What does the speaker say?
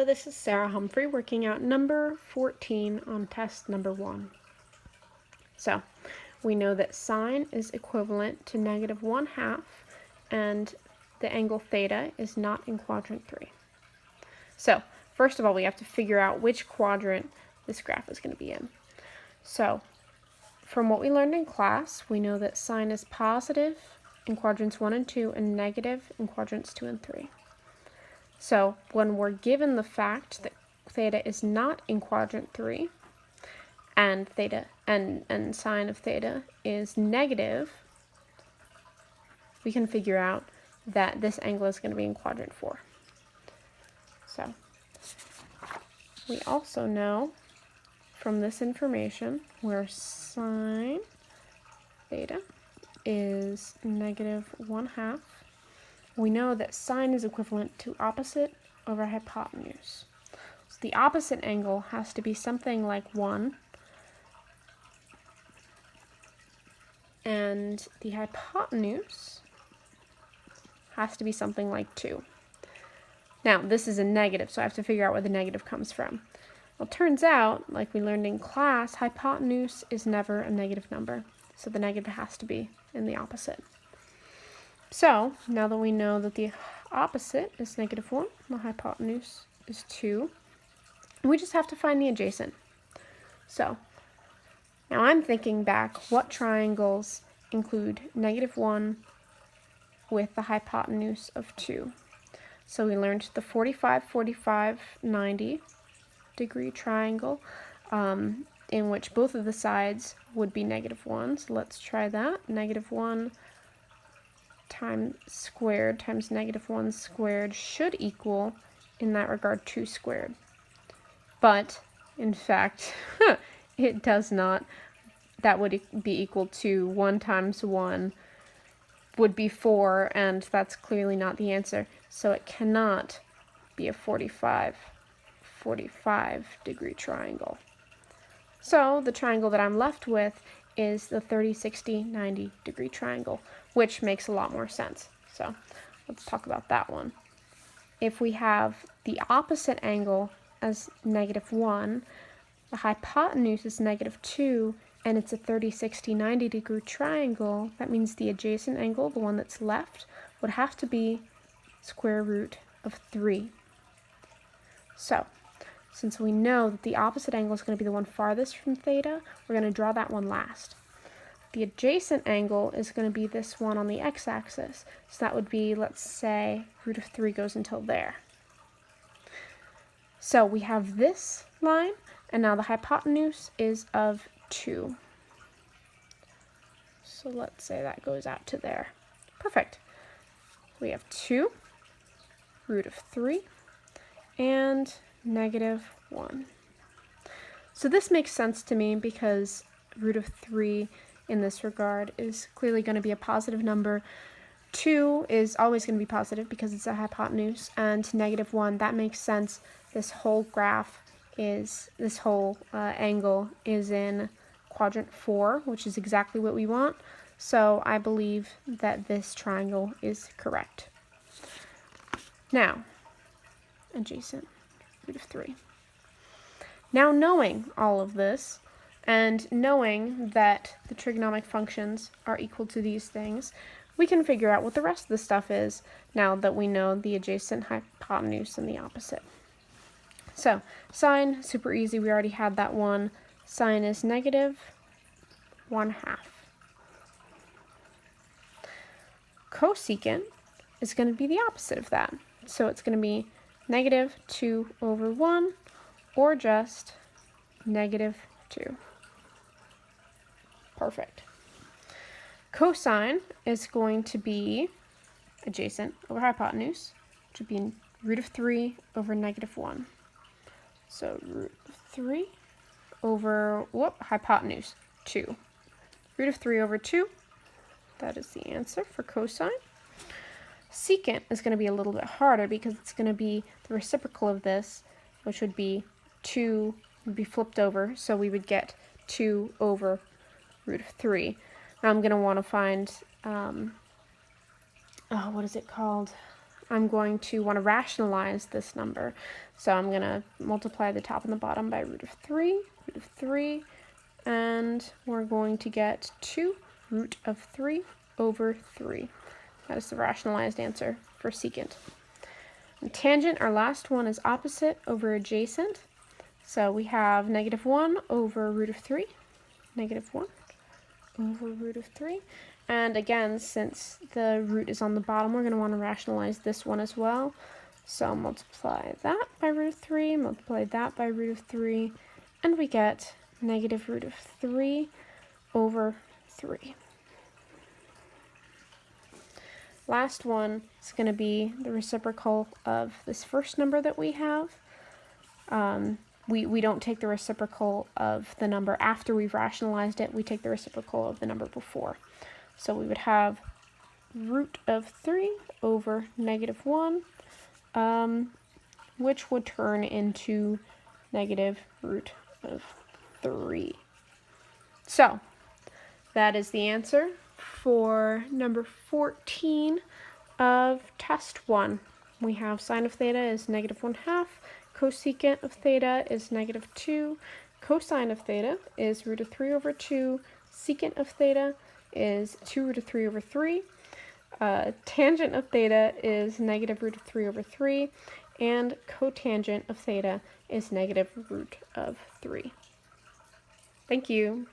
this is Sarah Humphrey working out number 14 on test number 1. So, we know that sine is equivalent to negative 1/2 and the angle theta is not in quadrant 3. So, first of all, we have to figure out which quadrant this graph is going to be in. So, from what we learned in class, we know that sine is positive in quadrants 1 and 2 and negative in quadrants 2 and 3. So when we're given the fact that theta is not in quadrant 3 and theta and sine of theta is negative, we can figure out that this angle is going to be in quadrant 4. So we also know from this information where sine theta is negative 1/2, we know that sine is equivalent to opposite over hypotenuse. So the opposite angle has to be something like 1, and the hypotenuse has to be something like 2. Now, this is a negative, so I have to figure out where the negative comes from. Well, it turns out, like we learned in class, hypotenuse is never a negative number, so the negative has to be in the opposite. So, now that we know that the opposite is negative 1, the hypotenuse is 2, we just have to find the adjacent. So, now I'm thinking back, what triangles include negative 1 with the hypotenuse of 2? So we learned the 45, 45, 90 degree triangle, in which both of the sides would be negative 1. So let's try that. Negative 1 times squared times negative 1 squared should equal, in that regard, 2 squared. But, in fact, it does not. That would be equal to 1 times 1 would be 4, and that's clearly not the answer. So it cannot be a 45 degree triangle. So the triangle that I'm left with is the 30, 60, 90 degree triangle, which makes a lot more sense. So let's talk about that one. If we have the opposite angle as negative 1, the hypotenuse is negative 2, and it's a 30, 60, 90 degree triangle, that means the adjacent angle, the one that's left, would have to be square root of 3. So, since we know that the opposite angle is going to be the one farthest from theta, we're going to draw that one last. The adjacent angle is going to be this one on the x-axis. So that would be, let's say, root of 3 goes until there. So we have this line, and now the hypotenuse is of 2. So let's say that goes out to there. Perfect. We have 2, root of 3, and negative 1. So this makes sense to me because root of 3 in this regard is clearly going to be a positive number. 2 is always going to be positive because it's a hypotenuse, and negative 1, that makes sense. This whole graph is, this whole angle is in quadrant 4, which is exactly what we want. So I believe that this triangle is correct. Now, adjacent, root of 3. Now, knowing all of this, and knowing that the trigonomic functions are equal to these things, we can figure out what the rest of the stuff is now that we know the adjacent, hypotenuse, and the opposite. So, sine, super easy, we already had that one. Sine is negative 1/2. Cosecant is going to be the opposite of that. So it's going to be negative 2 over 1, or just negative 2. Perfect. Cosine is going to be adjacent over hypotenuse, which would be root of 3 over negative 1. So root of 3 over, hypotenuse, 2. Root of 3 over 2, that is the answer for cosine. Secant is going to be a little bit harder because it's going to be the reciprocal of this, which would be 2 would be flipped over, so we would get 2 over root of 3. Now I'm going to want to find, what is it called? I'm going to want to rationalize this number. So I'm going to multiply the top and the bottom by root of 3, and we're going to get 2 root of 3 over 3. That is the rationalized answer for secant. And tangent, our last one, is opposite over adjacent. So we have -1 over root of 3, -1 over root of 3. And again, since the root is on the bottom, we're going to want to rationalize this one as well. So multiply that by root of 3, multiply that by root of 3, and we get negative root of 3 over 3. Last one is going to be the reciprocal of this first number that we have. We don't take the reciprocal of the number after we've rationalized it, we take the reciprocal of the number before. So we would have root of 3 over -1, which would turn into negative root of 3. So that is the answer for number 14 of test 1. We have sine of theta is -1/2, cosecant of theta is -2, cosine of theta is root of 3 over 2, secant of theta is 2 root of 3 over 3, tangent of theta is negative root of 3 over 3, and cotangent of theta is negative root of 3. Thank you.